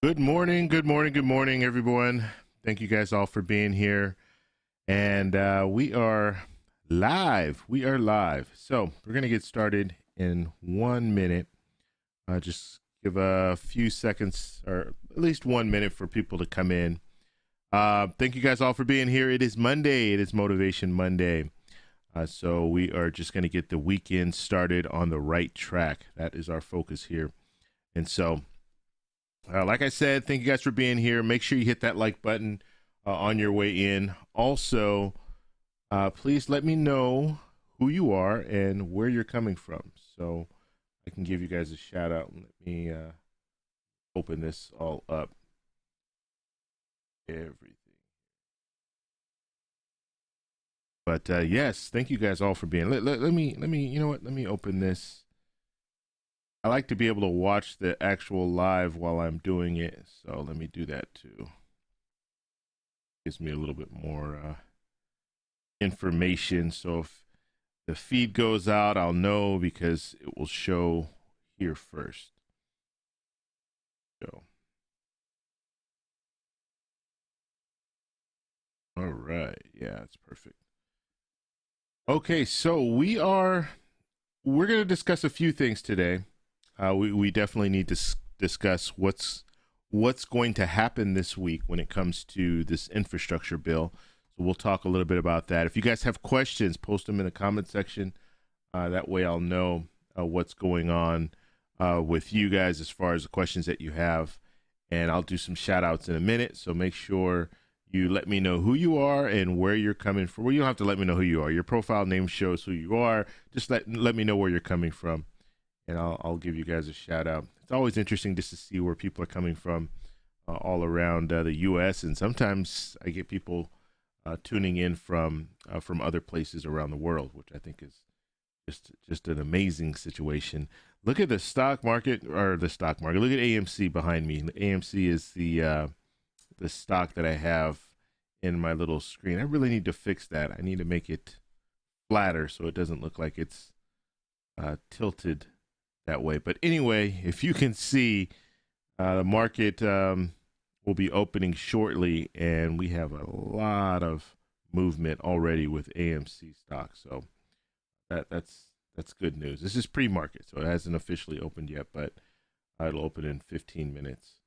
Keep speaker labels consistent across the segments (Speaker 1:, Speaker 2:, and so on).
Speaker 1: Good morning, good morning, good morning, everyone. Thank you guys all for being here. And we are live. We are live. So we're going to get started in 1 minute. Just give a few seconds or at least 1 minute for people to come in. Thank you guys all for being here. It is Monday. It is Motivation Monday. So we are just going to get the weekend started on the right track. That is our focus here. And so like I said, thank you guys for being here. Make sure you hit that like button on your way in. Also, please let me know who you are and where you're coming from, so I can give you guys a shout out. Let me open this all up. Everything. But yes, thank you guys all for being. Let me. You know what? Let me open this. I like to be able to watch the actual live while I'm doing it, so let me do that too. Gives me a little bit more information, so if the feed goes out, I'll know because it will show here first. So, all right, yeah, it's perfect. Okay, so we're going to discuss a few things today. We definitely need to discuss what's going to happen this week when it comes to this infrastructure bill. So we'll talk a little bit about that. If you guys have questions, post them in the comment section. That way I'll know what's going on with you guys as far as the questions that you have. And I'll do some shout outs in a minute. So make sure you let me know who you are and where you're coming from. Well, you don't have to let me know who you are. Your profile name shows who you are. Just let me know where you're coming from, and I'll give you guys a shout out. It's always interesting just to see where people are coming from all around the U.S. And sometimes I get people tuning in from other places around the world, which I think is just an amazing situation. Look at the stock market, or the stock market. Look at AMC behind me. AMC is the stock that I have in my little screen. I really need to fix that. I need to make it flatter so it doesn't look like it's tilted that way. But anyway, if you can see, the market will be opening shortly, and we have a lot of movement already with AMC stock. So that's good news. This is pre-market, so it hasn't officially opened yet, but it'll open in 15 minutes.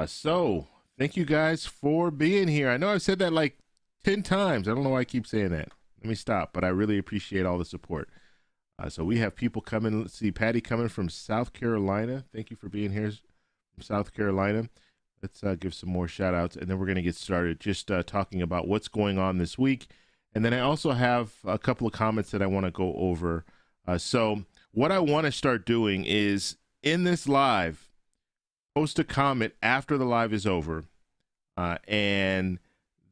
Speaker 1: So thank you guys for being here. I know I've said that like 10 times. I don't know why I keep saying that. Let me stop, but I really appreciate all the support. So we have people coming. Let's see, Patty coming from South Carolina. Thank you for being here from South Carolina. Let's give some more shout outs, and then we're going to get started just talking about what's going on this week. And then I also have a couple of comments that I want to go over. So what I want to start doing is in this live, post a comment after the live is over, and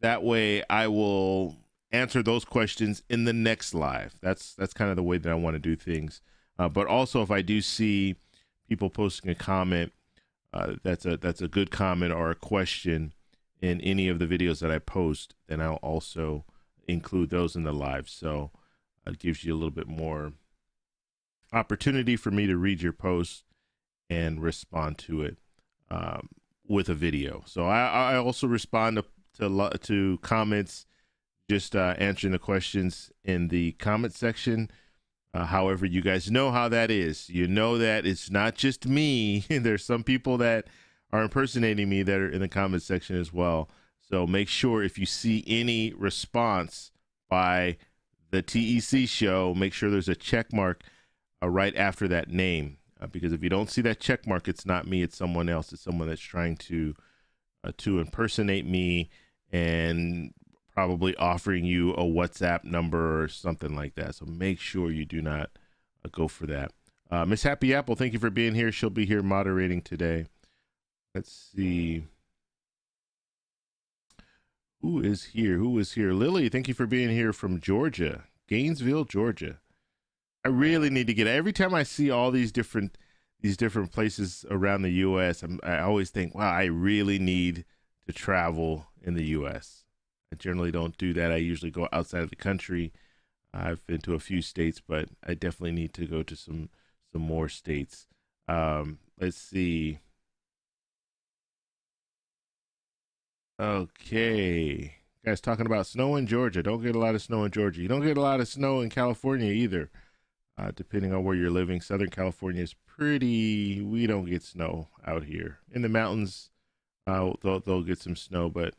Speaker 1: that way I will answer those questions in the next live. That's kind of the way that I want to do things. But also, if I do see people posting a comment that's a good comment or a question in any of the videos that I post, then I'll also include those in the live. So it gives you a little bit more opportunity for me to read your post and respond to it with a video. So I also respond to comments, just answering the questions in the comment section. However, you guys know how that is. You know that it's not just me. There's some people that are impersonating me that are in the comment section as well. So make sure if you see any response by the TEC show, make sure there's a check mark right after that name. Because if you don't see that check mark, it's not me, it's someone else. It's someone that's trying to impersonate me and probably offering you a WhatsApp number or something like that. So make sure you do not go for that. Miss Happy Apple, thank you for being here. She'll be here moderating today. Let's see. Who is here? Lily, thank you for being here from Georgia, Gainesville, Georgia. I really need to get, every time I see all these different places around the U.S., I always think, wow, I really need to travel in the U.S. I generally don't do that. I usually go outside of the country. I've been to a few states, but I definitely need to go to some more states. Let's see. Okay. Guys talking about snow in Georgia. Don't get a lot of snow in Georgia. You don't get a lot of snow in California either. Depending on where you're living, Southern California is we don't get snow out here. In the mountains, they'll get some snow, but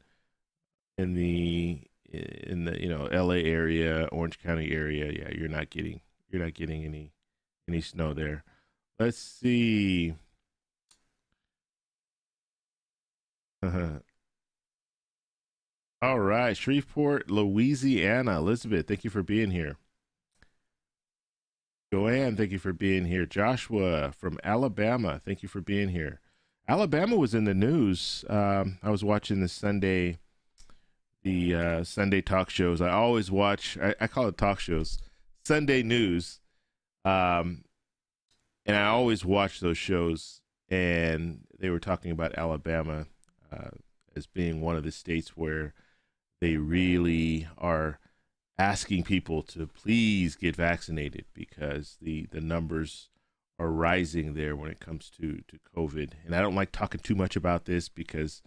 Speaker 1: in the LA area, Orange County area, yeah, you're not getting any snow there. Let's see. All right, Shreveport, Louisiana. Elizabeth, thank you for being here. Joanne, thank you for being here. Joshua from Alabama, thank you for being here. Alabama was in the news. I was watching the Sunday talk shows. I always watch. I call it talk shows, Sunday news, and I always watch those shows. And they were talking about Alabama as being one of the states where they really are asking people to please get vaccinated because the numbers are rising there when it comes to COVID. And I don't like talking too much about this because,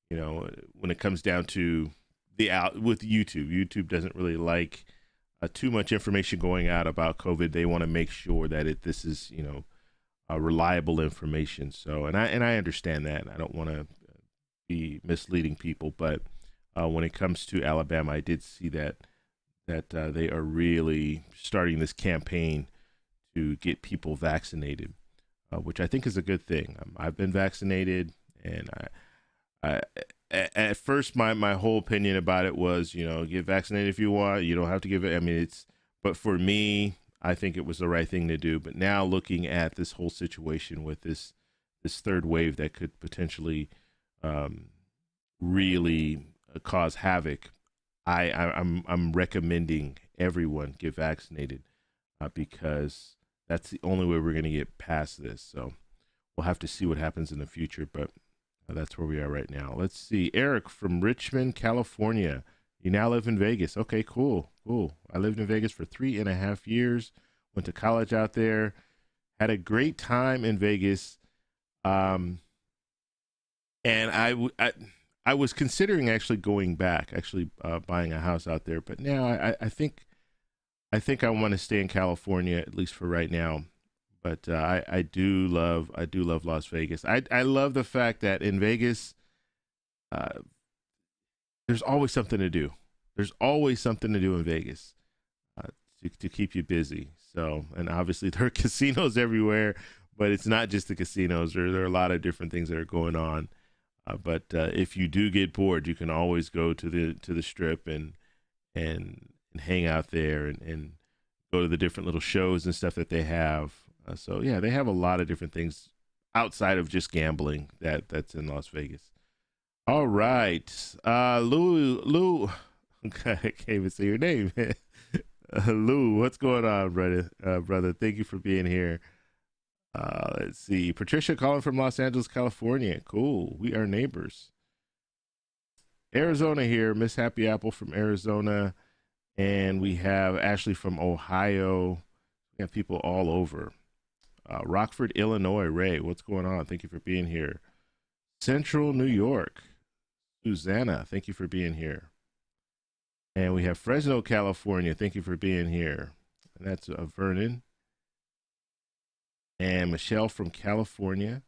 Speaker 1: when it comes down to with YouTube doesn't really like too much information going out about COVID. They want to make sure that this is, reliable information. So, and I understand that. I don't want to be misleading people, but when it comes to Alabama, I did see that they are really starting this campaign to get people vaccinated, which I think is a good thing. I've been vaccinated, and I at first my whole opinion about it was, get vaccinated if you want. You don't have to give it. I mean, but for me, I think it was the right thing to do. But now looking at this whole situation with this third wave that could potentially really cause havoc, I'm recommending everyone get vaccinated because that's the only way we're going to get past this. So we'll have to see what happens in the future, but that's where we are right now. Let's see. Eric from Richmond, California. You now live in Vegas. Okay, cool. I lived in Vegas for 3.5 years. Went to college out there. Had a great time in Vegas. And I was considering actually going back, buying a house out there. But now I think I want to stay in California, at least for right now. But I do love Las Vegas. I love the fact that in Vegas, there's always something to do. There's always something to do in Vegas to keep you busy. So, and obviously there are casinos everywhere, but it's not just the casinos. There are a lot of different things that are going on. But if you do get bored, you can always go to the Strip and hang out there and go to the different little shows and stuff that they have. So yeah, they have a lot of different things outside of just gambling that's in Las Vegas. All right, Lou, I can't even say your name. Lou, what's going on, brother? Thank you for being here. Let's see. Patricia calling from Los Angeles, California. Cool. We are neighbors. Arizona here. Miss Happy Apple from Arizona. And we have Ashley from Ohio. We have people all over. Rockford, Illinois. Ray, what's going on? Thank you for being here. Central New York. Susanna, thank you for being here. And we have Fresno, California. Thank you for being here. And that's Vernon. And Michelle from California.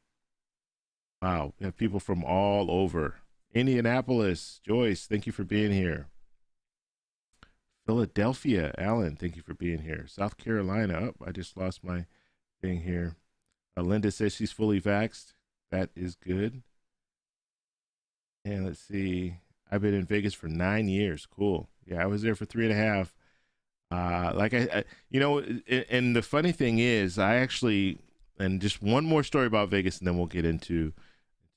Speaker 1: Wow, we have people from all over. Indianapolis, Joyce, thank you for being here. Philadelphia, Alan, thank you for being here. South Carolina, I just lost my thing here. Linda says she's fully vaxxed. That is good. And let's see, I've been in Vegas for 9 years. Cool. Yeah, I was there for 3.5. Like I and the funny thing is, and just one more story about Vegas, and then we'll get into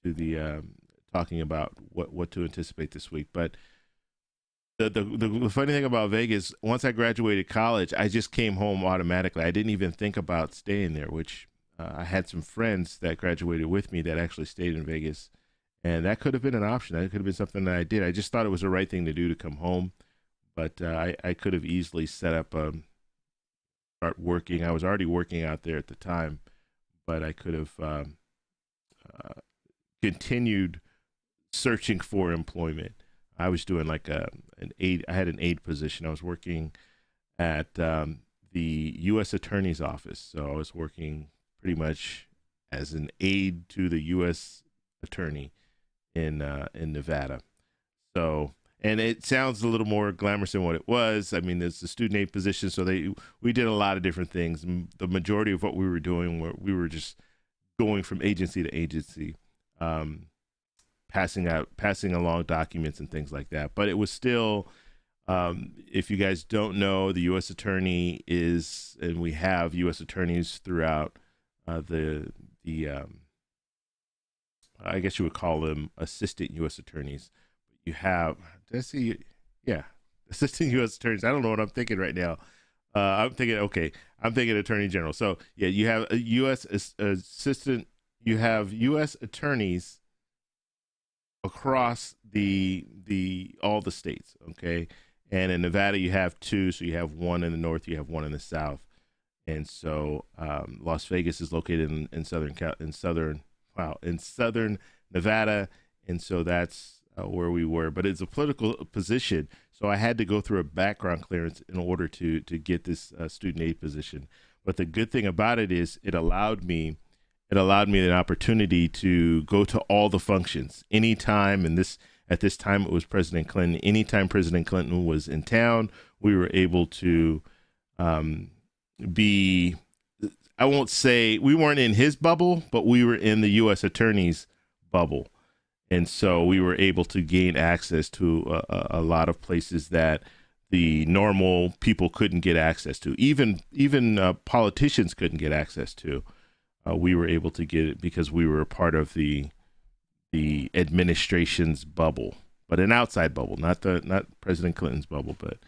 Speaker 1: the talking about what to anticipate this week. But the funny thing about Vegas, once I graduated college, I just came home automatically. I didn't even think about staying there, which I had some friends that graduated with me that actually stayed in Vegas, and that could have been an option. That could have been something that I did. I just thought it was the right thing to do to come home. But I could have easily set up, start working. I was already working out there at the time, but I could have continued searching for employment. I was doing like an aid. I had an aid position. I was working at the U.S. Attorney's Office, so I was working pretty much as an aide to the U.S. Attorney in Nevada. So, and it sounds a little more glamorous than what it was. I mean, it's a student aid position, so we did a lot of different things. The majority of what we were doing, we were just going from agency to agency, passing along documents and things like that. But it was still, if you guys don't know, the U.S. Attorney is, and we have U.S. attorneys throughout the I guess you would call them assistant U.S. attorneys. You have, did I see? Yeah, assistant U.S. attorneys. I don't know what I'm thinking right now. I'm thinking attorney general. So yeah, you have a U.S. assistant. You have U.S. attorneys across all the states. Okay, and in Nevada you have two. So you have one in the north. You have one in the south. And so Las Vegas is located in southern Nevada, and so that's where we were. But it's a political position, so I had to go through a background clearance in order to get this student aid position. But the good thing about it is it allowed me an opportunity to go to all the functions anytime. And at this time it was President Clinton. Anytime President Clinton was in town, we were able to I won't say we weren't in his bubble, but we were in the U.S. Attorney's bubble. And so we were able to gain access to a lot of places that the normal people couldn't get access to. Even politicians couldn't get access to. We were able to get it because we were a part of the administration's bubble, but an outside bubble, not President Clinton's bubble. But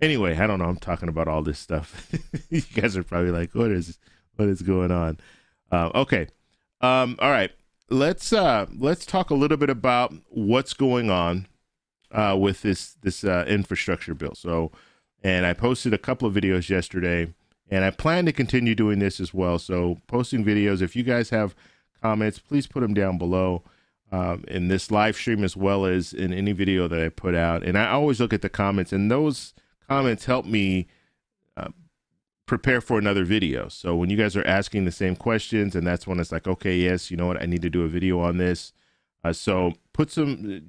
Speaker 1: anyway, I don't know. I'm talking about all this stuff. You guys are probably like, what is going on? Okay. All right. Let's talk a little bit about what's going on with this infrastructure bill. So, and I posted a couple of videos yesterday, and I plan to continue doing this as well. So posting videos, if you guys have comments, please put them down below in this live stream as well as in any video that I put out. And I always look at the comments, and those comments help me prepare for another video. So when you guys are asking the same questions, and that's when it's like, okay, yes, you know what, I need to do a video on this. So put some,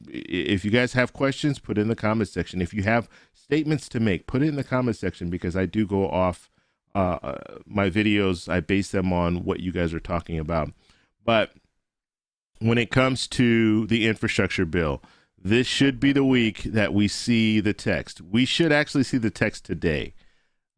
Speaker 1: if you guys have questions, put it in the comment section. If you have statements to make, put it in the comment section, because I do go off my videos. I base them on what you guys are talking about. But when it comes to the infrastructure bill, this should be the week that we see the text. We should actually see the text today.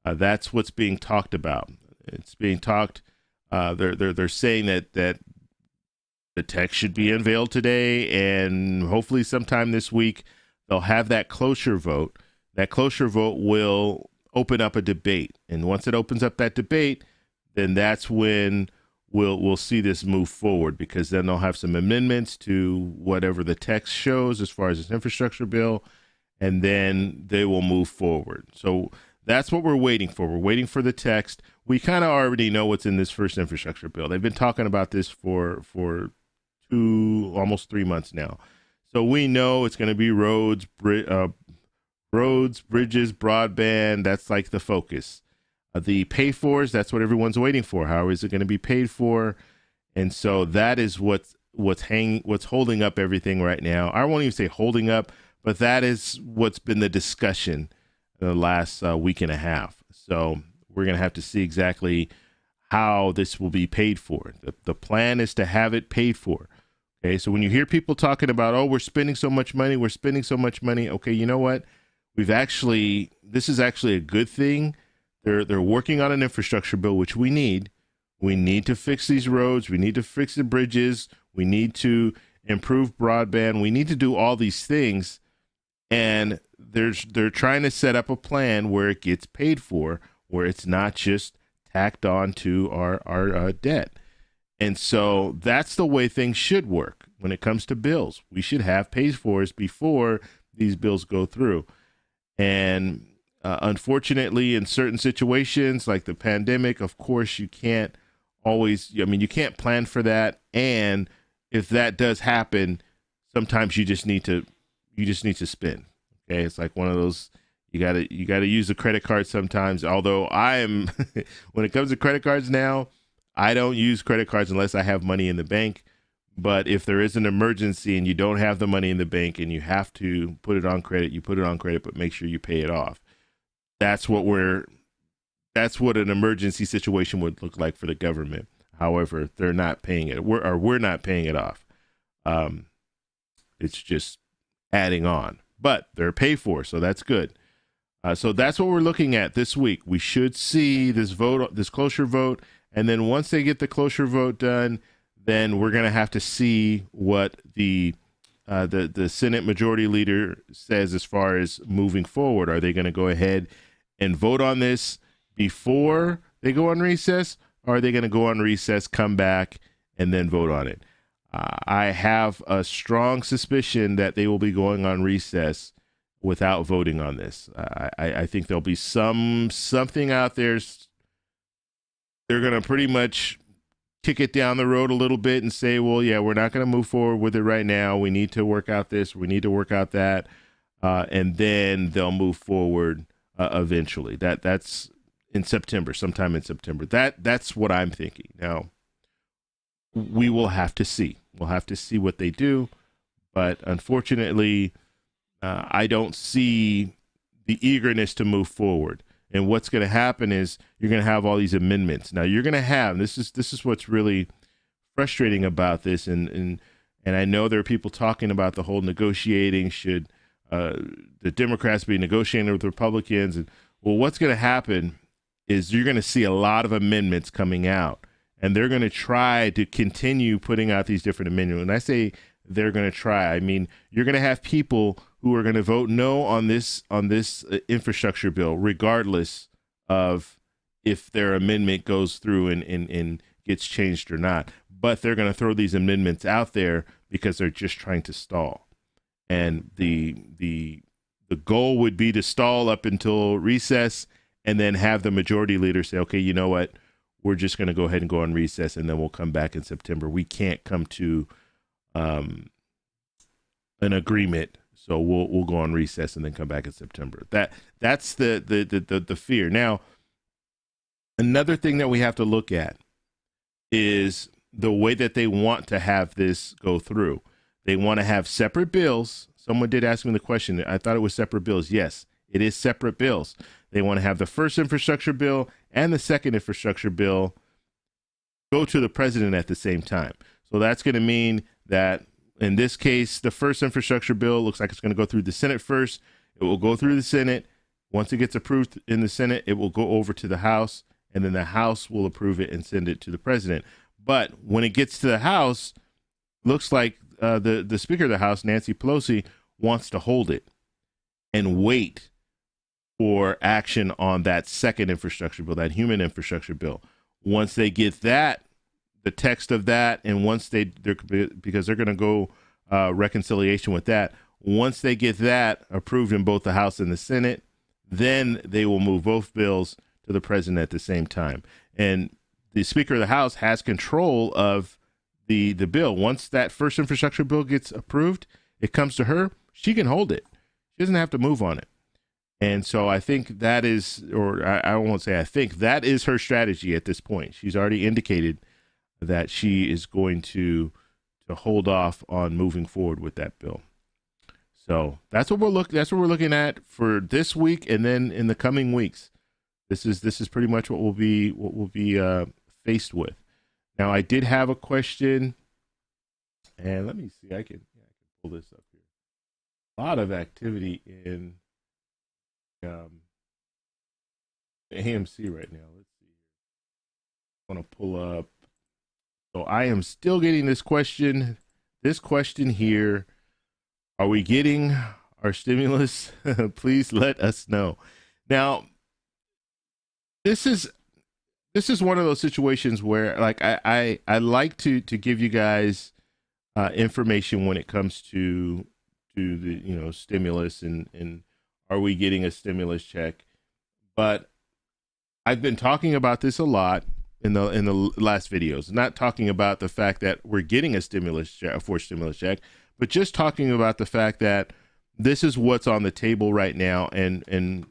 Speaker 1: That's what's being talked about. It's being talked. They're saying that the text should be unveiled today, and hopefully sometime this week they'll have that cloture vote. That cloture vote will open up a debate, and once it opens up that debate, then that's when we'll see this move forward, because then they'll have some amendments to whatever the text shows as far as this infrastructure bill, and then they will move forward. So that's what we're waiting for. We're waiting for the text. We kind of already know what's in this first infrastructure bill. They've been talking about this for almost 3 months now. So we know it's going to be roads, bridges, broadband. That's like the focus. The pay fors, that's what everyone's waiting for. How is it going to be paid for? And so that is what's holding up everything right now. I won't even say holding up, but that is what's been the discussion the last week and a half. So we're going to have to see exactly how this will be paid for. The plan is to have it paid for. Okay, so when you hear people talking about, oh, we're spending so much money, okay, you know what? This is actually a good thing. They're working on an infrastructure bill, which we need. We need to fix these roads. We need to fix the bridges. We need to improve broadband. We need to do all these things. And they're trying to set up a plan where it gets paid for, where it's not just tacked on to our debt. And so that's the way things should work when it comes to bills. We should have paid fors before these bills go through. And unfortunately, in certain situations like the pandemic, of course, you can't always, you can't plan for that. And if that does happen, sometimes you just need to spend. Okay, it's like one of those, you gotta use the credit card sometimes. Although I am when it comes to credit cards now, I don't use credit cards unless I have money in the bank. But if there is an emergency and you don't have the money in the bank and you have to put it on credit, you put it on credit, but make sure you pay it off. That's what an emergency situation would look like for the government. However, they're not paying it. We're not paying it off. It's just adding on, but they're paid for, so that's good. So that's what we're looking at this week. We should see this cloture vote, and then once they get the cloture vote done, then we're going to have to see what the Senate Majority Leader says as far as moving forward. Are they going to go ahead and vote on this before they go on recess? Or are they going to go on recess, come back, and then vote on it? I have a strong suspicion that they will be going on recess without voting on this. I think there'll be something out there. They're going to pretty much kick it down the road a little bit and say, well, yeah, we're not going to move forward with it right now. We need to work out this. We need to work out that. And then they'll move forward eventually. That's in September, sometime in September. That's what I'm thinking. Now, we will have to see. We'll have to see what they do. But unfortunately, I don't see the eagerness to move forward. And what's going to happen is you're going to have all these amendments. Now you're going to have, this is what's really frustrating about this. And I know there are people talking about the whole negotiating. Should the Democrats be negotiating with Republicans? And well, what's going to happen is you're going to see a lot of amendments coming out, and they're going to try to continue putting out these different amendments. When I say they're going to try, I mean, you're going to have people who are going to vote no on this infrastructure bill, regardless of if their amendment goes through and gets changed or not. But they're going to throw these amendments out there because they're just trying to stall. And the goal would be to stall up until recess and then have the majority leader say, okay, you know what? We're just going to go ahead and go on recess, and then we'll come back in September. We can't come to an agreement. So we'll go on recess and then come back in September. That's the fear. Now, another thing that we have to look at is the way that they want to have this go through. They want to have separate bills. Someone did ask me the question. I thought it was separate bills. Yes, it is separate bills. They want to have the first infrastructure bill and the second infrastructure bill go to the president at the same time. So that's going to mean that in this case, the first infrastructure bill looks like it's going to go through the Senate first. It will go through the Senate. Once it gets approved in the Senate, it will go over to the House, and then the House will approve it and send it to the president. But when it gets to the House, looks like the Speaker of the House, Nancy Pelosi, wants to hold it and wait for action on that second infrastructure bill, that human infrastructure bill. Once they get that, the text of that, and once because they're going to go reconciliation with that, once they get that approved in both the House and the Senate, then they will move both bills to the president at the same time. And the Speaker of the House has control of the bill. Once that first infrastructure bill gets approved, it comes to her. She can hold it. She doesn't have to move on it. And so I think that is, or I won't say I think, that is her strategy at this point. She's already indicated that she is going to hold off on moving forward with that bill. So that's what we're looking at for this week, and then in the coming weeks. This is pretty much what we'll be faced with. Now, I did have a question, and let me see. I can pull this up here. A lot of activity in AMC right now. Let's see. I want to pull up. So I am still getting this question. This question here: are we getting our stimulus? Please let us know. Now, this is one of those situations where, like, I like to give you guys information when it comes to the stimulus and are we getting a stimulus check? But I've been talking about this a lot, in the last videos. Not talking about the fact that we're getting a stimulus check, a forced stimulus check, but just talking about the fact that this is what's on the table right now, and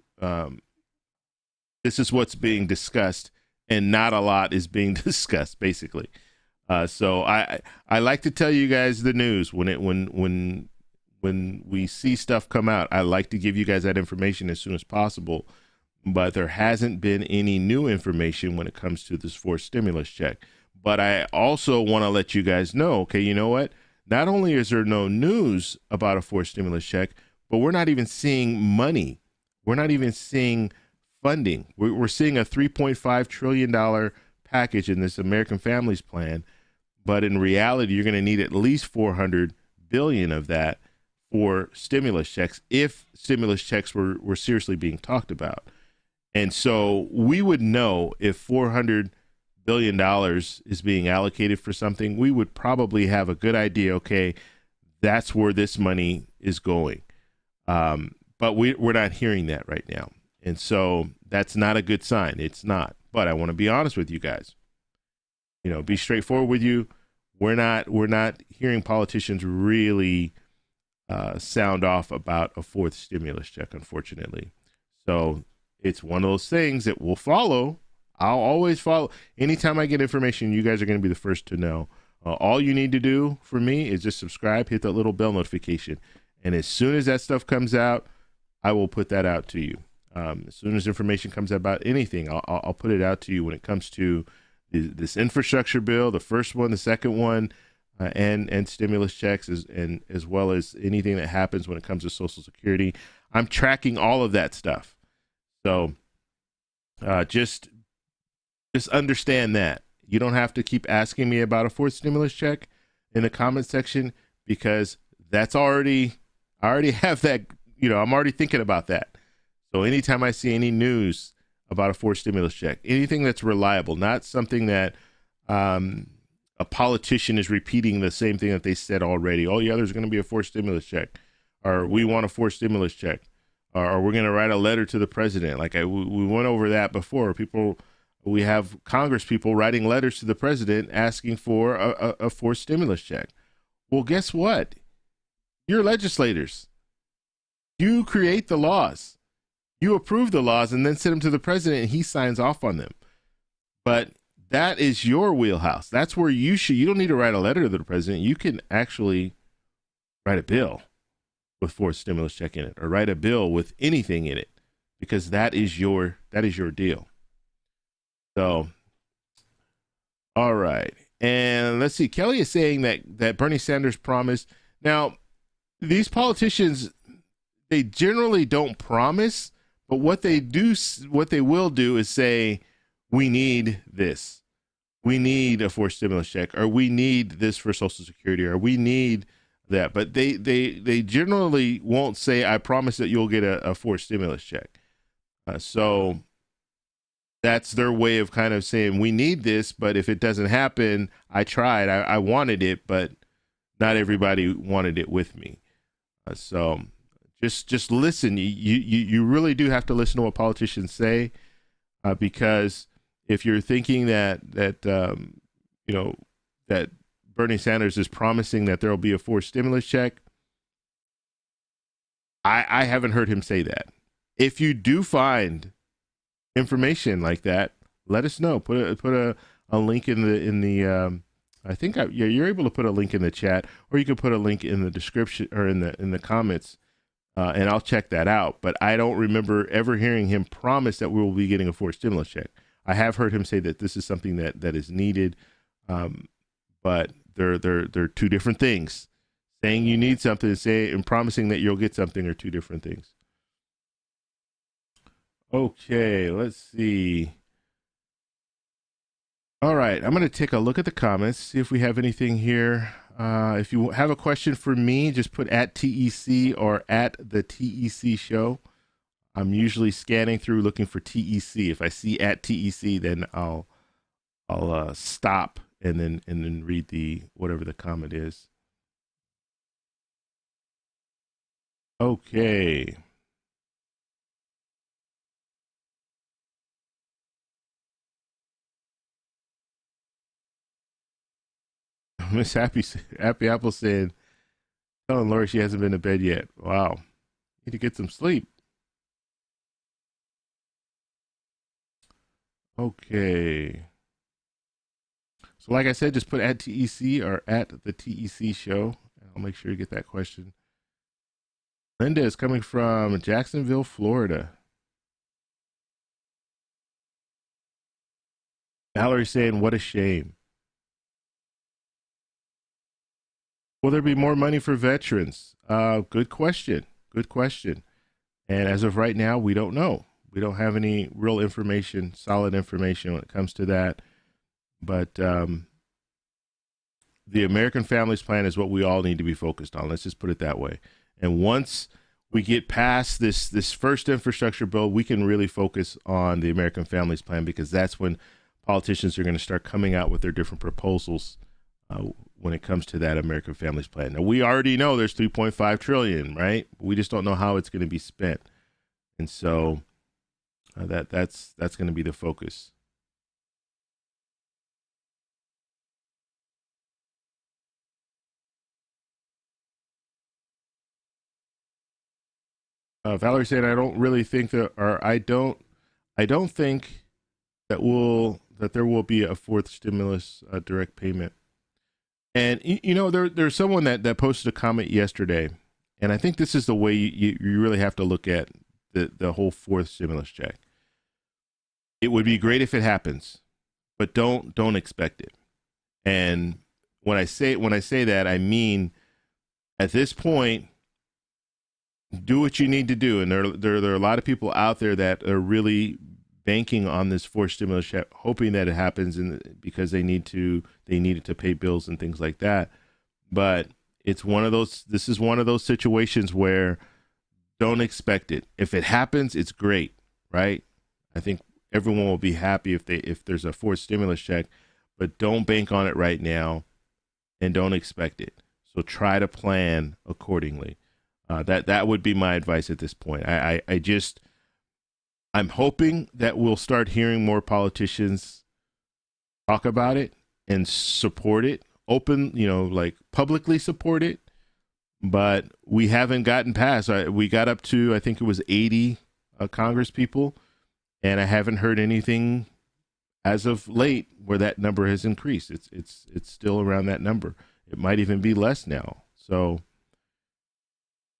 Speaker 1: this is what's being discussed, and not a lot is being discussed, basically. So I like to tell you guys the news when we see stuff come out. I like to give you guys that information as soon as possible, but there hasn't been any new information when it comes to this forced stimulus check. But I also want to let you guys know, okay, you know what? Not only is there no news about a forced stimulus check, but we're not even seeing money. We're not even seeing funding. We're seeing a $3.5 trillion package in this American Families Plan, but in reality, you're going to need at least $400 billion of that for stimulus checks if stimulus checks were seriously being talked about. And so we would know if $400 billion is being allocated for something, we would probably have a good idea, okay, that's where this money is going. But we're not hearing that right now. And so that's not a good sign. It's not. But I want to be honest with you guys. You know, be straightforward with you. We're not hearing politicians really sound off about a fourth stimulus check, unfortunately. So it's one of those things that will follow. I'll always follow. Anytime I get information, you guys are going to be the first to know. All you need to do for me is just subscribe, hit that little bell notification. And as soon as that stuff comes out, I will put that out to you. As soon as information comes about anything, I'll put it out to you when it comes to this infrastructure bill, the first one, the second one, and stimulus checks, as well as anything that happens when it comes to Social Security. I'm tracking all of that stuff. So just understand that. You don't have to keep asking me about a fourth stimulus check in the comment section, because I already have that, I'm already thinking about that. So anytime I see any news about a forced stimulus check, anything that's reliable, not something that a politician is repeating the same thing that they said already. Oh yeah, there's going to be a forced stimulus check, or we want a forced stimulus check, or we're going to write a letter to the president. Like we went over that before. We have Congress people writing letters to the president asking for a forced stimulus check. Well, guess what? You're legislators. You create the laws. You approve the laws and then send them to the president, and he signs off on them. But that is your wheelhouse. That's where you don't need to write a letter to the president. You can actually write a bill with forced stimulus check in it, or write a bill with anything in it, because that is your deal. So, all right. And let's see. Kelly is saying that Bernie Sanders promised. Now, these politicians, they generally don't promise, but what they will do is say, we need this. We need a forced stimulus check, or we need this for Social Security, or we need that. But they generally won't say, I promise that you'll get a forced stimulus check. So that's their way of kind of saying, we need this, but if it doesn't happen, I tried. I wanted it, but not everybody wanted it with me. So just listen. You really do have to listen to what politicians say, because if you're thinking that Bernie Sanders is promising that there will be a forced stimulus check, I haven't heard him say that. If you do find information like that, let us know. Put a link in the I think you're able to put a link in the chat, or you can put a link in the description or in the comments, and I'll check that out. But I don't remember ever hearing him promise that we will be getting a forced stimulus check. I have heard him say that this is something that is needed, but they're two different things. Saying you need something and promising that you'll get something are two different things. Okay, let's see. All right, I'm going to take a look at the comments, see if we have anything here. If you have a question for me, just put @TEC or @the-TEC show. I'm usually scanning through looking for TEC. If I see @TEC, then I'll stop and then read whatever the comment is. Okay. Miss Happy Apple saying, telling Lori she hasn't been to bed yet. Wow. Need to get some sleep. Okay. So like I said, just put at TEC or at the TEC show. I'll make sure you get that question. Linda is coming from Jacksonville, Florida. Valerie saying, what a shame. Will there be more money for veterans? Good question. Good question. And as of right now, we don't know. We don't have any real information, solid information when it comes to that. But the American Families Plan is what we all need to be focused on. Let's just put it that way. And once we get past this first infrastructure bill, we can really focus on the American Families Plan, because that's when politicians are going to start coming out with their different proposals when it comes to that American Families Plan. Now, we already know there's $3.5 trillion, right? We just don't know how it's going to be spent. And so that's going to be the focus. Valerie said, I don't really think that, or I don't think that there will be a fourth stimulus direct payment. And you know, there's someone that posted a comment yesterday, and I think this is the way you really have to look at the whole fourth stimulus check. It would be great if it happens, but don't expect it. And when I say that, I mean, at this point, do what you need to do. And there are a lot of people out there that are really banking on this fourth stimulus check, hoping that it happens, because they need it to pay bills and things like that. But this is one of those situations where don't expect it. If it happens, it's great, right? I think everyone will be happy if there's a fourth stimulus check, but don't bank on it right now, and don't expect it. So try to plan accordingly. That would be my advice at this point. I'm hoping that we'll start hearing more politicians talk about it and support it, like publicly support it. But we haven't gotten past. We got up to, I think it was 80 Congress people, and I haven't heard anything as of late where that number has increased. It's still around that number. It might even be less now. So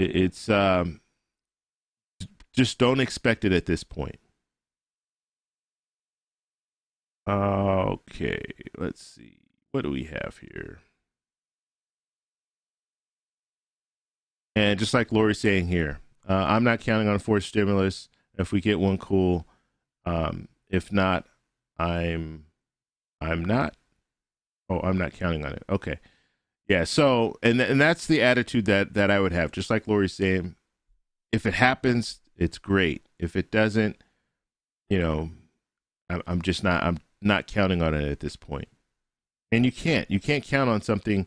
Speaker 1: it's just don't expect it at this point. Okay, let's see. What do we have here? And just like Lori's saying here, I'm not counting on a fourth stimulus. If we get one, cool. If not, I'm not. Oh, I'm not counting on it. Okay. Yeah. So, and that's the attitude that I would have. Just like Lori's saying, if it happens, it's great. If it doesn't, I'm not counting on it at this point. And you can't count on something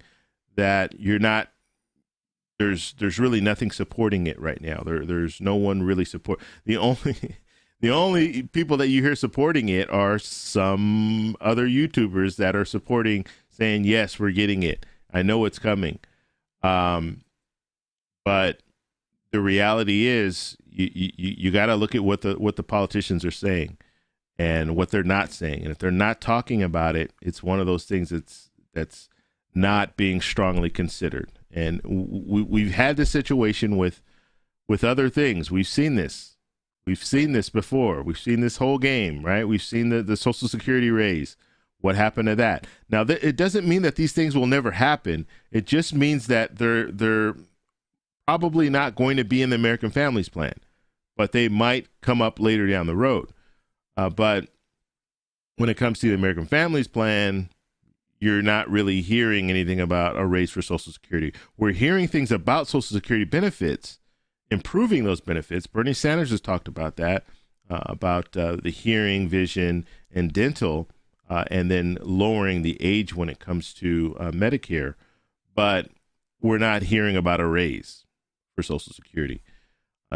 Speaker 1: that you're not. There's really nothing supporting it right now. There's no one really support. The only people that you hear supporting it are some other YouTubers that are supporting, saying, yes, we're getting it. I know it's coming. But the reality is you got to look at what the politicians are saying and what they're not saying. And if they're not talking about it, it's one of those things that's not being strongly considered. And we've had this situation with other things. We've seen this. We've seen this before. We've seen this whole game, right? We've seen the Social Security raise. What happened to that? Now, it doesn't mean that these things will never happen. It just means that they're probably not going to be in the American Families Plan, but they might come up later down the road. But when it comes to the American Families Plan, you're not really hearing anything about a raise for Social Security. We're hearing things about Social Security benefits, improving those benefits. Bernie Sanders has talked about that, about the hearing, vision, and dental, and then lowering the age when it comes to Medicare. But we're not hearing about a raise for Social Security.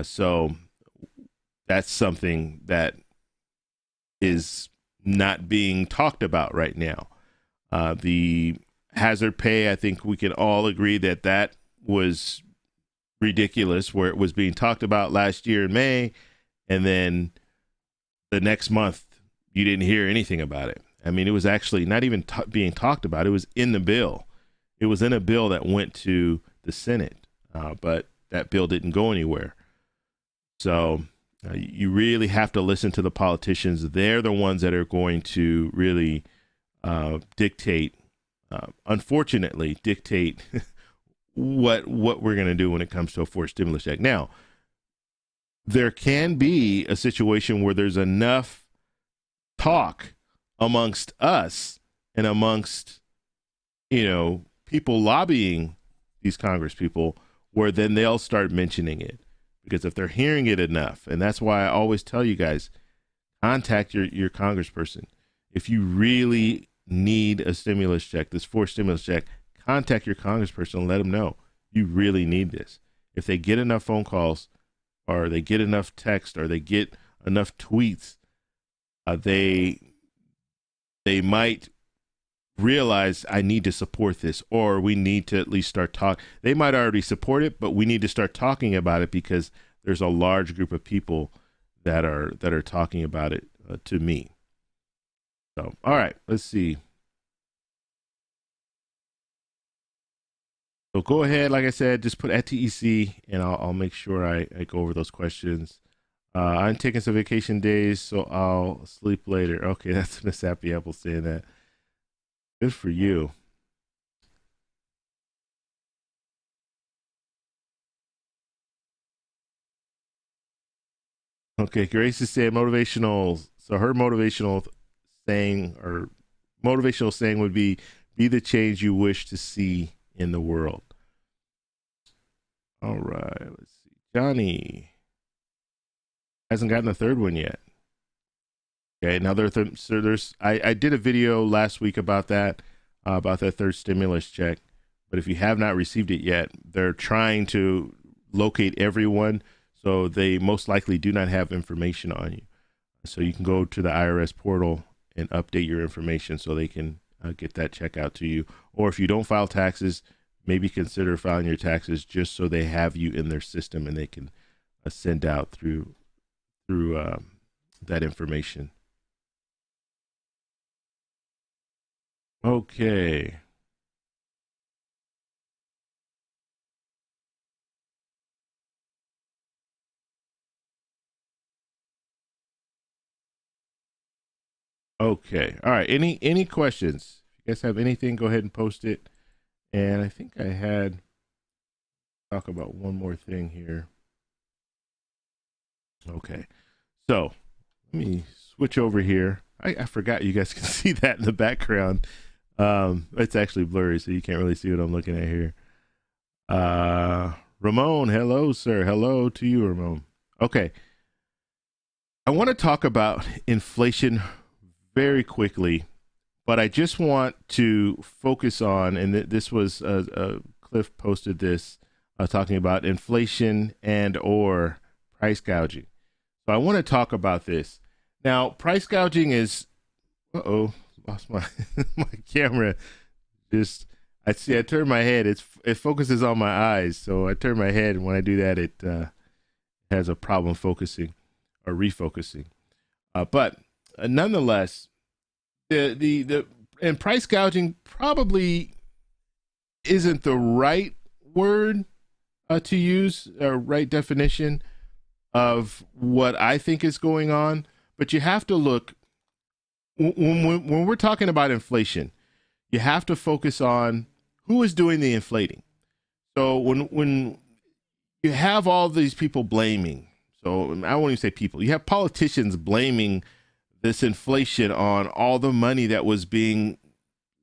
Speaker 1: So that's something that is not being talked about right now. The hazard pay, I think we can all agree that that was ridiculous, where it was being talked about last year in May, and then the next month you didn't hear anything about it. I mean, it was actually not even being talked about. It was in the bill. It was in a bill that went to the Senate, but that bill didn't go anywhere. So you really have to listen to the politicians. They're the ones that are going to really dictate, unfortunately, dictate what we're going to do when it comes to a forced stimulus check. Now, there can be a situation where there's enough talk amongst us and amongst, people lobbying these Congress people, where then they'll start mentioning it. Because if they're hearing it enough, and that's why I always tell you guys, contact your congressperson. If you really need a stimulus check, this forced stimulus check, contact your congressperson and let them know you really need this. If they get enough phone calls, or they get enough text, or they get enough tweets, they might realize I need to support this, or we need to at least start talking. They might already support it, but we need to start talking about it because there's a large group of people that are talking about it to me. So, all right, let's see. So go ahead, like I said, just put at TEC, and I'll make sure I go over those questions. I'm taking some vacation days, so I'll sleep later. Okay, that's Miss Happy Apple saying that. Good for you. Okay, Grace is saying motivational. So her motivational saying would be the change you wish to see in the world. All right, let's see. Johnny hasn't gotten the third one yet. Okay, now I did a video last week about that third stimulus check, but if you have not received it yet, they're trying to locate everyone, so they most likely do not have information on you. So you can go to the IRS portal and update your information so they can get that check out to you. Or if you don't file taxes, maybe consider filing your taxes just so they have you in their system and they can send out through that information. Okay. Okay. All right. Any questions? If you guys have anything, go ahead and post it. And I think I had talk about one more thing here. Okay. So let me switch over here. I forgot you guys can see that in the background. It's actually blurry, so you can't really see what I'm looking at here. Ramon, hello, sir. Hello to you, Ramon. Okay. I want to talk about inflation very quickly, but I just want to focus on, and this was Cliff posted this talking about inflation and or price gouging. So I want to talk about this. Now, price gouging is, lost my my camera. I turn my head. It focuses on my eyes, so I turn my head, and when I do that, it has a problem focusing or refocusing. But nonetheless, the price gouging probably isn't the right word to use, or right definition of what I think is going on. But you have to look, when we're talking about inflation, you have to focus on who is doing the inflating. So when you have all these people blaming, so I won't even say people, you have politicians blaming this inflation on all the money that was being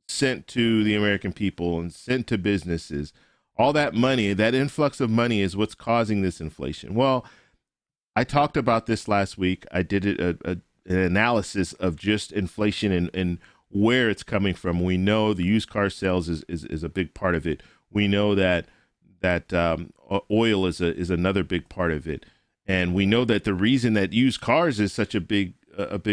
Speaker 1: sent to the American people and sent to businesses. All that money, that influx of money is what's causing this inflation. Well, I talked about this last week. I did an analysis of just inflation and where it's coming from. We know the used car sales is a big part of it. We know that oil is another big part of it. And we know that the reason that used cars is such a big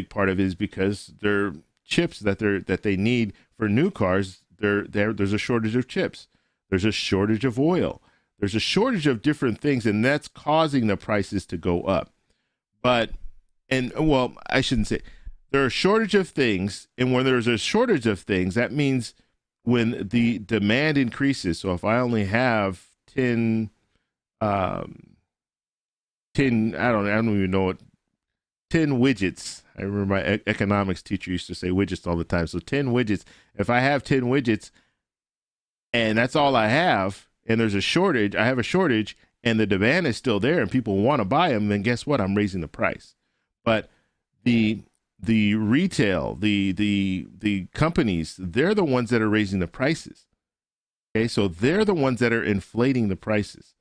Speaker 1: part of it is because they're chips that they need for new cars there's a shortage of chips. There's a shortage of oil. There's a shortage of different things, and that's causing the prices to go up. Well, I shouldn't say there are a shortage of things, and when there's a shortage of things, that means when the demand increases. So if I only have 10, I don't even know what, 10 widgets. I remember my economics teacher used to say widgets all the time. So 10 widgets. If I have 10 widgets and that's all I have, and there's a shortage, I have a shortage, and the demand is still there and people want to buy them, then guess what? I'm raising the price. But the retail, the companies, they're the ones that are raising the prices. Okay, so they're the ones that are inflating the prices.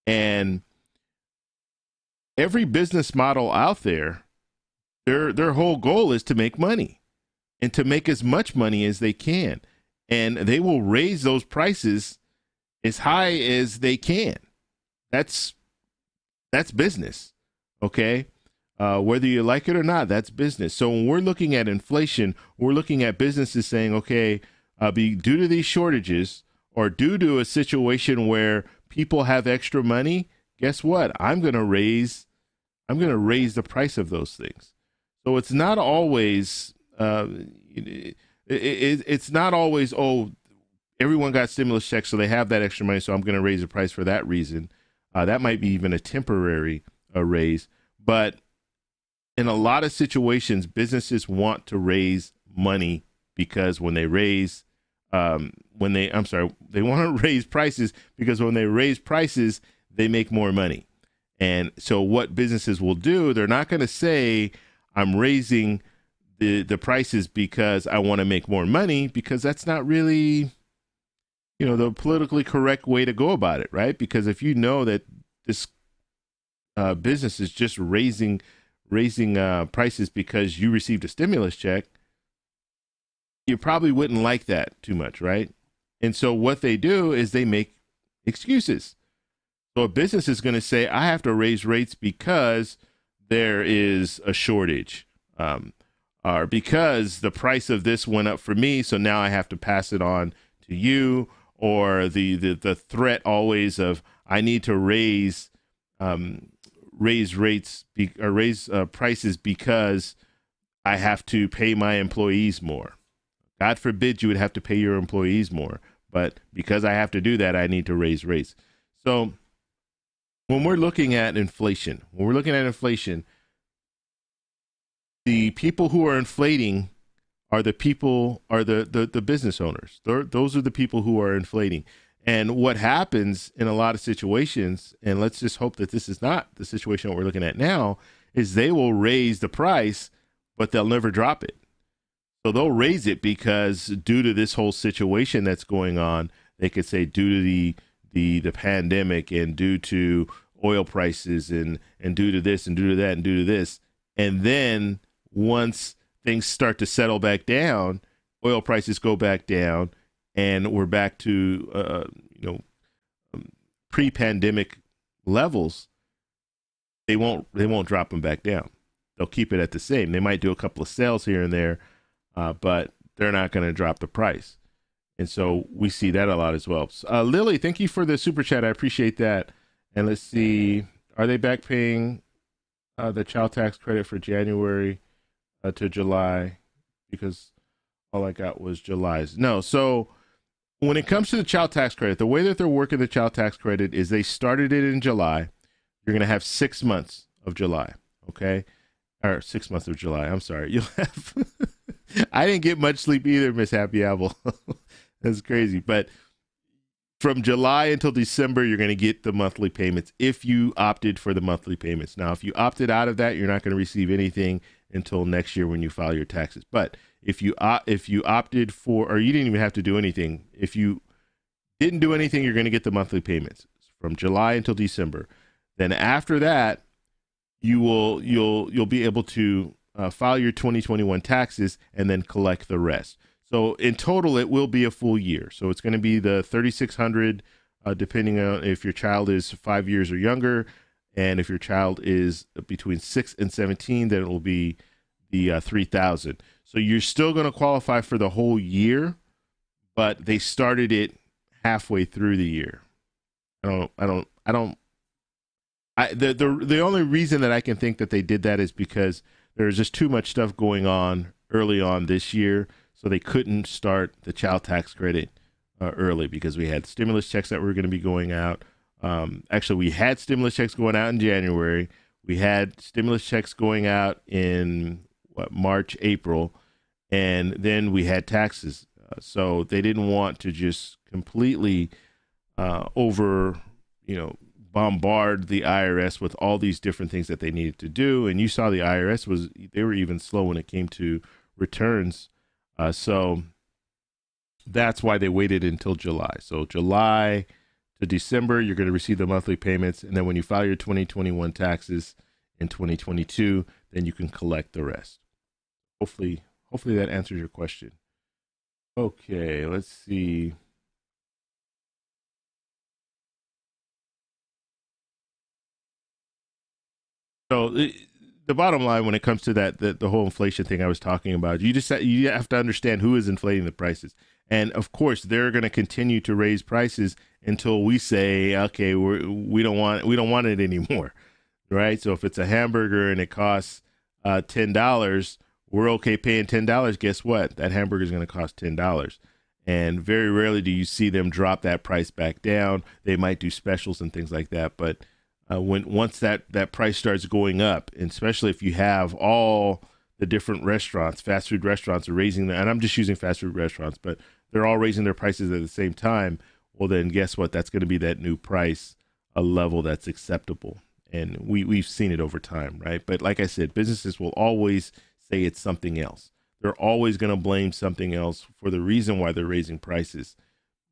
Speaker 1: And every business model out there, their whole goal is to make money and to make as much money as they can. And they will raise those prices as high as they can. That's business. Okay. Whether you like it or not, that's business. So when we're looking at inflation, we're looking at businesses saying, okay, due to these shortages or due to a situation where people have extra money, guess what? I'm going to raise the price of those things. So it's not always, it's not always, oh, everyone got stimulus checks, so they have that extra money, so I'm going to raise the price for that reason. That might be even a temporary raise. But in a lot of situations, businesses want to raise money because when they raise, they want to raise prices because when they raise prices, they make more money. And so what businesses will do, they're not going to say, I'm raising the prices because I want to make more money, because that's not really, the politically correct way to go about it, right? Because if you know that this business is just raising prices because you received a stimulus check, you probably wouldn't like that too much, right? And so what they do is they make excuses. So a business is going to say, I have to raise rates because there is a shortage, or because the price of this went up for me, so now I have to pass it on to you, or the threat always of I need to raise rates or raise prices because I have to pay my employees more. God forbid you would have to pay your employees more, but because I have to do that, I need to raise rates. So when we're looking at inflation, the people who are inflating are the business owners. Those are the people who are inflating. And what happens in a lot of situations, and let's just hope that this is not the situation that we're looking at now, is they will raise the price, but they'll never drop it. So they'll raise it because due to this whole situation that's going on, they could say due to the pandemic and due to oil prices and due to this and due to that and due to this. And then once things start to settle back down, oil prices go back down, and we're back to pre-pandemic levels. They won't drop them back down. They'll keep it at the same. They might do a couple of sales here and there, but they're not going to drop the price. And so we see that a lot as well. Lily, thank you for the super chat. I appreciate that. And let's see, are they back paying the child tax credit for January to July? Because all I got was July's. No. So when it comes to the child tax credit, the way that they're working the child tax credit is they started it in July. You're going to have 6 months of July. Okay. Or 6 months of July. I'm sorry. You'll have, I didn't get much sleep either, Miss Happy Apple. That's crazy. But from July until December, you're going to get the monthly payments if you opted for the monthly payments. Now, if you opted out of that, you're not going to receive anything until next year when you file your taxes. But if you opted for, or you didn't even have to do anything, if you didn't do anything, you're going to get the monthly payments from July until December. Then after that, you'll be able to file your 2021 taxes and then collect the rest. So in total, it will be a full year. So it's going to be the $3,600, depending on if your child is 5 years or younger, and if your child is between 6 and 17, then it will be the $3,000. So you're still going to qualify for the whole year, but they started it halfway through the year. The only reason that I can think that they did that is because there's just too much stuff going on early on this year, so they couldn't start the child tax credit early because we had stimulus checks that were going to be going out. Actually, we had stimulus checks going out in January. We had stimulus checks going out in March, April, and then we had taxes. So they didn't want to just completely bombard the IRS with all these different things that they needed to do. And you saw the IRS they were even slow when it came to returns. So that's why they waited until July. So July to December, you're going to receive the monthly payments. And then when you file your 2021 taxes in 2022, then you can collect the rest. Hopefully that answers your question. Okay, let's see. So the bottom line when it comes to the whole inflation thing I was talking about, you have to understand who is inflating the prices. And of course, they're going to continue to raise prices until we say, okay, we don't want it anymore, right? So if it's a hamburger and it costs $10, we're okay paying $10. Guess what? That hamburger is going to cost $10. And very rarely do you see them drop that price back down. They might do specials and things like that, but once that price starts going up, and especially if you have all the different restaurants, fast food restaurants are raising and I'm just using fast food restaurants, but they're all raising their prices at the same time. Well, then guess what? That's going to be that new price, a level that's acceptable. And we've seen it over time, right? But like I said, businesses will always say it's something else. They're always going to blame something else for the reason why they're raising prices.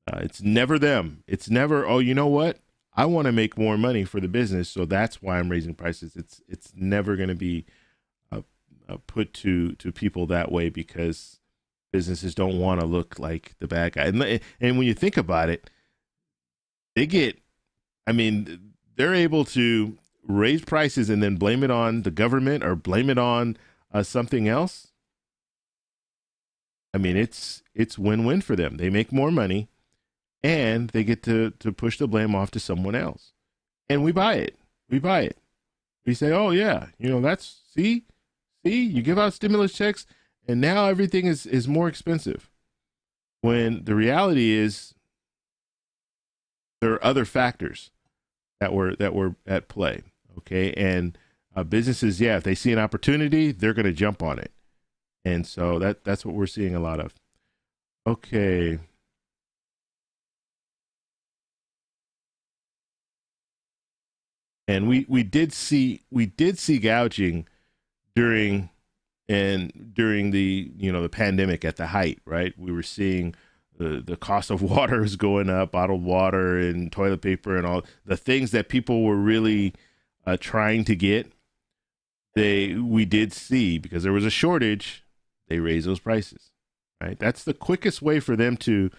Speaker 1: It's never them. It's never, oh, you know what? I want to make more money for the business, so that's why I'm raising prices. It's never going to be put to people that way because businesses don't want to look like the bad guy. And when you think about it, they're able to raise prices and then blame it on the government or blame it on something else. I mean, it's win-win for them. They make more money. And they get to push the blame off to someone else. And we buy it. We say, oh, yeah, see, you give out stimulus checks, and now everything is more expensive. When the reality is there are other factors that were at play, okay? And businesses, if they see an opportunity, they're going to jump on it. And so that's what we're seeing a lot of. Okay. And we did see gouging during the the pandemic at the height, right? We were seeing the cost of water is going up, bottled water and toilet paper and all the things that people were really trying to get. We did see, because there was a shortage, they raised those prices, right? That's the quickest way for them to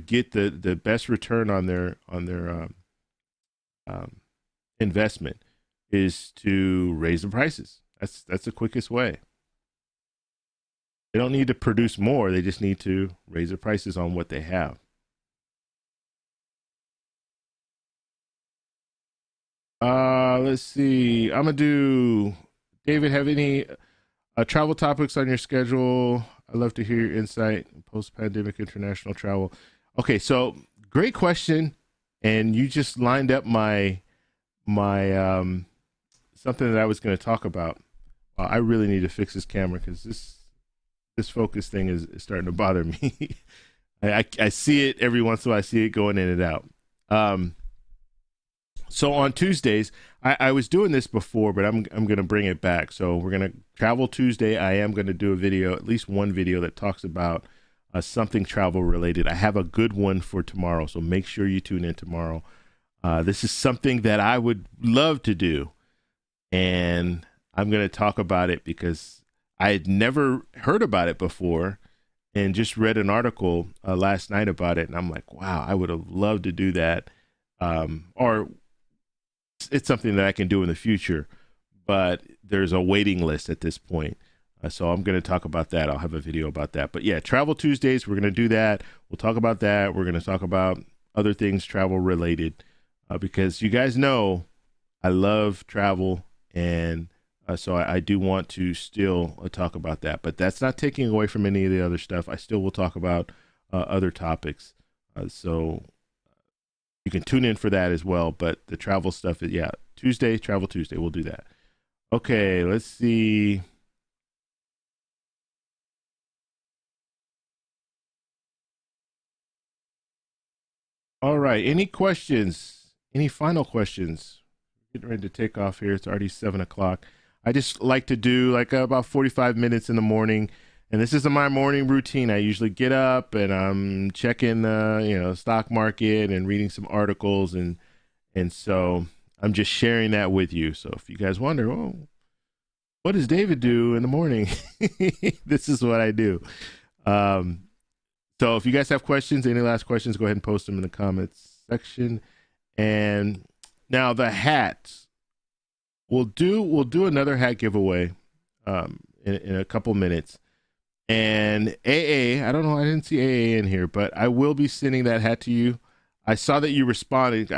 Speaker 1: get the best return on their investment is to raise the prices. That's the quickest way. They don't need to produce more. They just need to raise the prices on what they have. Let's see. I'm gonna do. David, have any travel topics on your schedule? I'd love to hear your insight in post-pandemic international travel. Okay, so great question, and you just lined up my something that I was going to talk about. I really need to fix this camera because this focus thing is starting to bother me. I see it every once in a while. I see it going in and out. So on Tuesdays, I was doing this before, but I'm going to bring it back. So we're going to travel Tuesday. I am going to do a video, at least one video that talks about something travel related. I have a good one for tomorrow, so make sure you tune in tomorrow. This is something that I would love to do, and I'm going to talk about it because I had never heard about it before and just read an article last night about it, and I'm like, wow, I would have loved to do that. Or it's something that I can do in the future, but there's a waiting list at this point. So I'm going to talk about that. I'll have a video about that. But yeah, Travel Tuesdays, we're going to do that. We'll talk about that. We're going to talk about other things travel related, because you guys know I love travel, and so I do want to still talk about that. But that's not taking away from any of the other stuff. I still will talk about other topics. So you can tune in for that as well. But the travel stuff is, yeah, Tuesday, Travel Tuesday. We'll do that. Okay, let's see. All right. Any questions? Any final questions? Getting ready to take off here. It's already 7 o'clock. I just like to do like about 45 minutes in the morning. And this is my morning routine. I usually get up and I'm checking the, stock market and reading some articles. And so I'm just sharing that with you. So if you guys wonder, oh, what does David do in the morning? This is what I do. So if you guys have questions, any last questions, go ahead and post them in the comments section. And now the hats, we'll do another hat giveaway in a couple minutes. And AA, I don't know, I didn't see AA in here, but I will be sending that hat to you. I saw that you responded.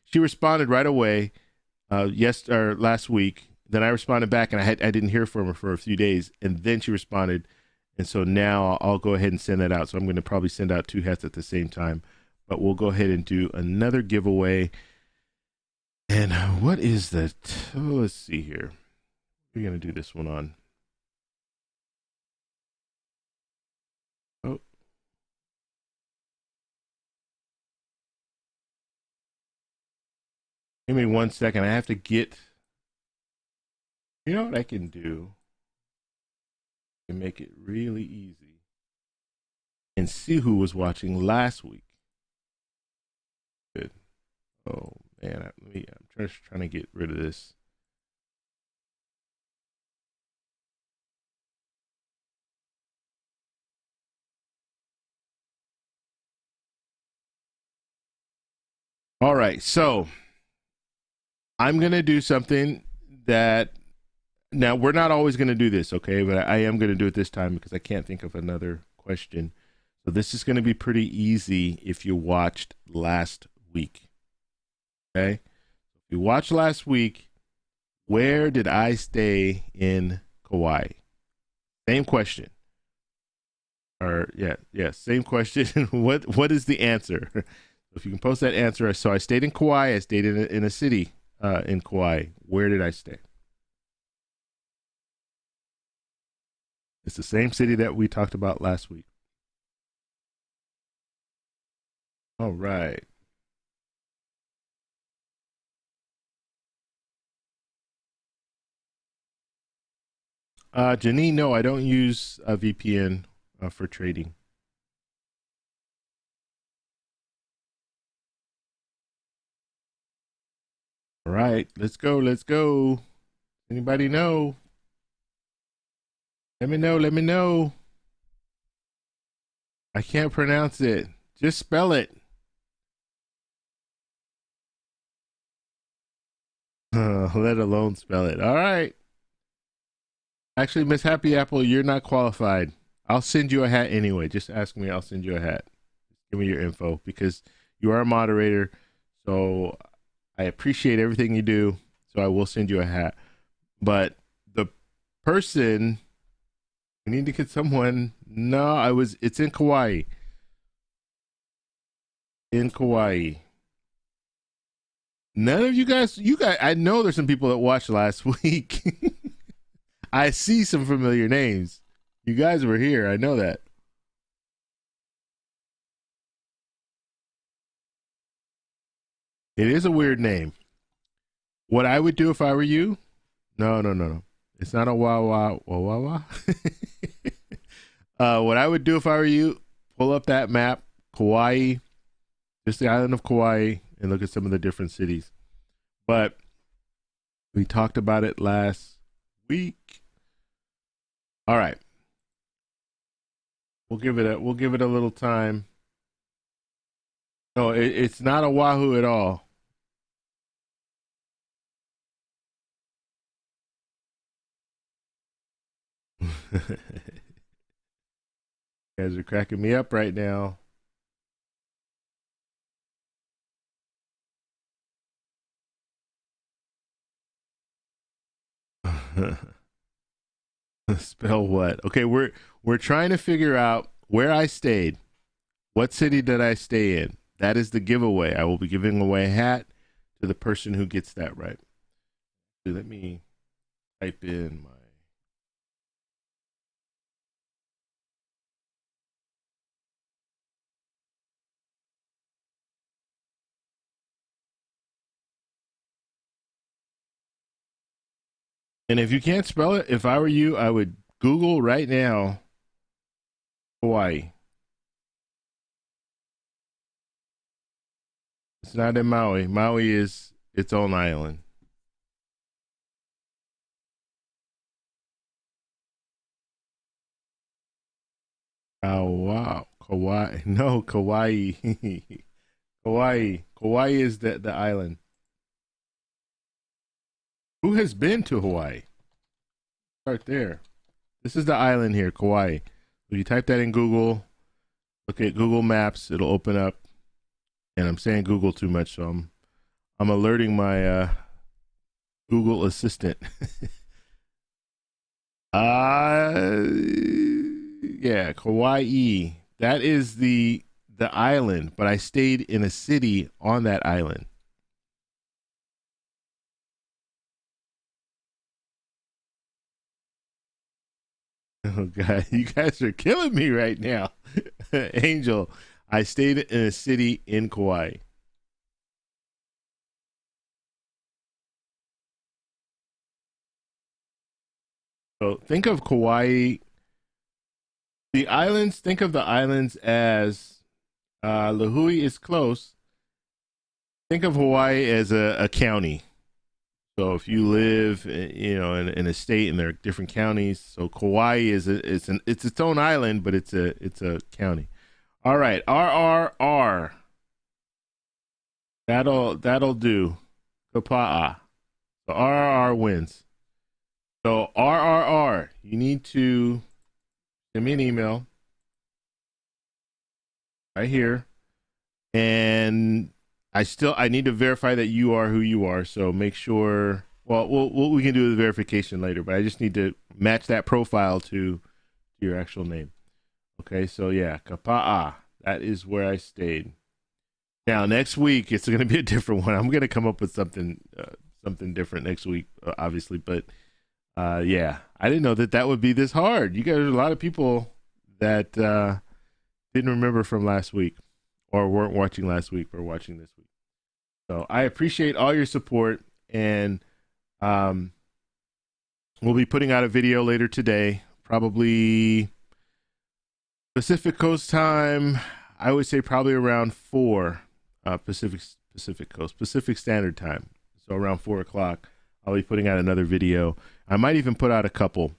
Speaker 1: She responded right away last week. Then I responded back, and I didn't hear from her for a few days, and then she responded. And so now I'll go ahead and send that out. So I'm going to probably send out 2 hats at the same time, but we'll go ahead and do another giveaway. And what is that? Oh, let's see here. We're going to do this one on. Oh. Give me 1 second. I have to get, you know what I can do? And make it really easy and see who was watching last week. Good. Oh man, I'm just trying to get rid of this. All right, so I'm gonna do something that, now we're not always gonna do this, okay? But I am gonna do it this time because I can't think of another question. So this is gonna be pretty easy if you watched last week. Okay? If you watched last week, where did I stay in Kauai? Same question. Or same question. What is the answer? If you can post that answer. So I stayed in Kauai. I stayed in a city in Kauai. Where did I stay? It's the same city that we talked about last week. All right. Janine, no, I don't use a VPN for trading. All right, let's go. Let's go. Anybody know? Let me know. Let me know. I can't pronounce it. Just spell it. Let alone spell it. All right. Actually, Miss Happy Apple, you're not qualified. I'll send you a hat anyway. Just ask me. I'll send you a hat. Give me your info because you are a moderator. So I appreciate everything you do. So I will send you a hat. But the person, we need to get someone. No, it's in Kauai. In Kauai. None of you guys, I know there's some people that watched last week. I see some familiar names. You guys were here. I know that. It is a weird name. What I would do if I were you? No. It's not a wah. What I would do if I were you, pull up that map, Kauai, just the island of Kauai, and look at some of the different cities. But we talked about it last week. All right. We'll give it a little time. No, it's not Oahu at all. You guys are cracking me up right now. Spell what? Okay, we're trying to figure out where I stayed. What city did I stay in? That is the giveaway. I will be giving away a hat to the person who gets that right. So let me type in my. And if you can't spell it, if I were you, I would Google right now Hawaii. It's not in Maui. Maui is its own island. Oh wow, Kauai. No, Kauai. Kauai. Kauai is the island. Who has been to Hawaii? Start there. This is the island here, Kauai. If you type that in Google, look at Google Maps, it'll open up. And I'm saying Google too much, so I'm alerting my Google Assistant. Yeah, Kauai. That is the island, but I stayed in a city on that island. Oh God, you guys are killing me right now. Angel, I stayed in a city in Kauai. So think of Kauai, the islands, think of the islands as Lahui is close. Think of Hawaii as a county. So if you live, in a state and there are different counties, so Kauai it's its own island, but it's a county. All right, RRR. That'll do. Kapa'a. So RRR wins. So RRR, you need to send me an email right here, and I need to verify that you are who you are. So make sure. Well, we can do the verification later, but I just need to match that profile to your actual name. Okay, so yeah, Kapa'a. That is where I stayed. Now next week it's going to be a different one. I'm going to come up with something different next week, obviously. But yeah, I didn't know that would be this hard. You guys are a lot of people that didn't remember from last week, or weren't watching last week, or watching this week. So I appreciate all your support, and we'll be putting out a video later today, probably Pacific Coast time. I would say probably around 4 Pacific Standard Time. So around 4 o'clock, I'll be putting out another video. I might even put out a couple.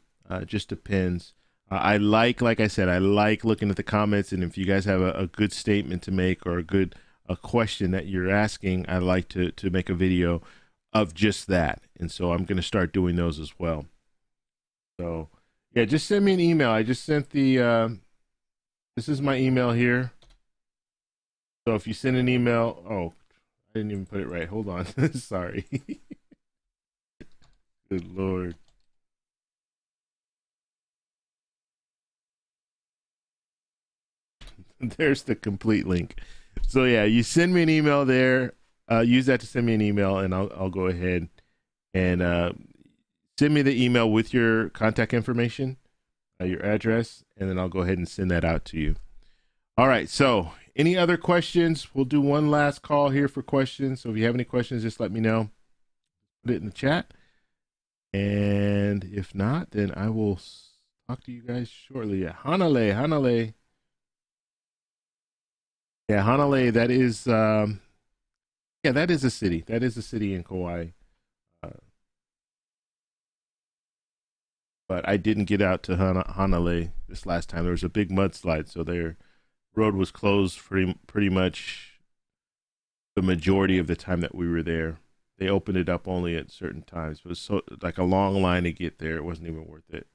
Speaker 1: Just depends. I like I said, I like looking at the comments, and if you guys have a good statement to make, or a question that you're asking, I like to make a video of just that. And so I'm going to start doing those as well. So yeah, just send me an email. I just sent this is my email here. So if you send an email, oh, I didn't even put it right. Hold on. Sorry. Good Lord. There's the complete link. So yeah, you send me an email there. Use that to send me an email, and I'll go ahead and send me the email with your contact information, your address, and then I'll go ahead and send that out to you. All right. So any other questions? We'll do one last call here for questions. So if you have any questions, just let me know. Put it in the chat. And if not, then I will talk to you guys shortly. Yeah, Hanalei. Yeah, Hanalei, that is that is a city. That is a city in Kauai. But I didn't get out to Hanalei this last time. There was a big mudslide, so their road was closed pretty much the majority of the time that we were there. They opened it up only at certain times. It was so like a long line to get there. It wasn't even worth it.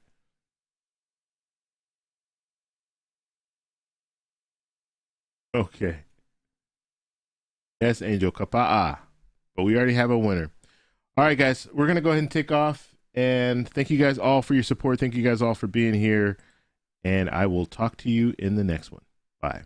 Speaker 1: Okay. Yes, Angel Kapa'a. But we already have a winner. All right, guys, we're going to go ahead and take off. And thank you guys all for your support. Thank you guys all for being here. And I will talk to you in the next one. Bye.